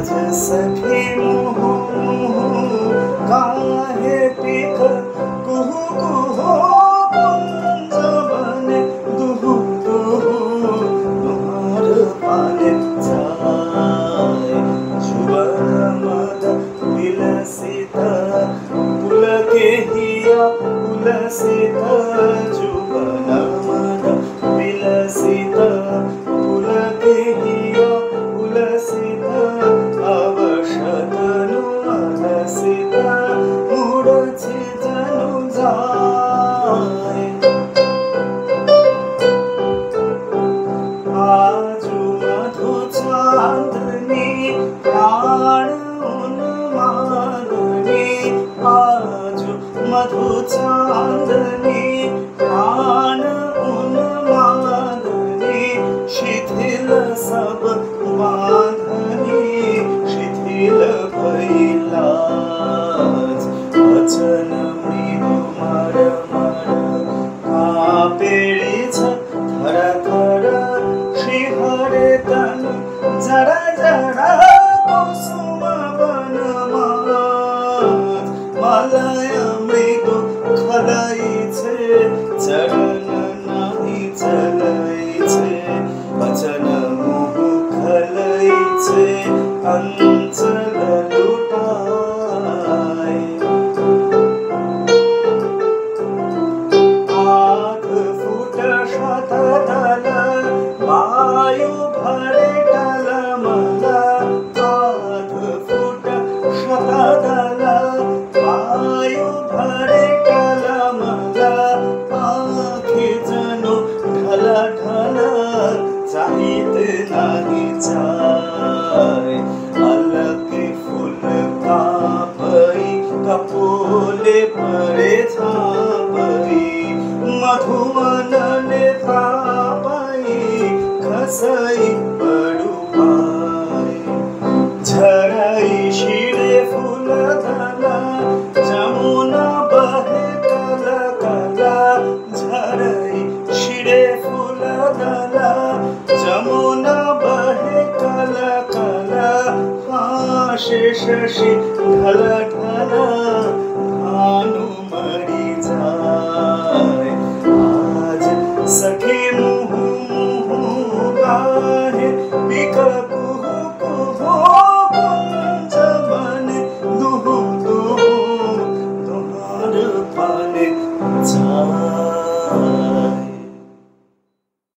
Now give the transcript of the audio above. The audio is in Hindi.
सखी मुहु मुहु काहे पीक कुहु कुहु कुंज बने दुहु दुहु तुम्हार पाने जाए जुवन मद विलसित पुलके हिया उलसित जुवन मद विलसित पुलके हिया उलसित अवशतनु अलसित मूढछि जनु जाए आजु मधु चांदनी प्राण उन्मादनी आजु मधु चांदनी प्राण उन्मादनी शिथिल सब बांधनी शिथिल भइलाज वचन मृदु मर मर कापेळी थर थर श्रीहरे तन जरा जरा कुसुम वनमाज मलय मृदु खलैछे चरण नाही चलैछे वचन मुहु खलैछे अंचल लुटाए आध फुट शतदल वायु भरे टलमल आध फुट शतदल वायु भरे टलमल आँखि जनु ढल ढल चाहित नाही जाए अलके फूल कापई कपोले परे छापई मधुवनले तापई खसई बड़ु पाए झरई शिरे फूल धला जमुना बहे कल कला झरई शिरे फूल धला जमुना बहे कल कल आशे शशि ढल ढल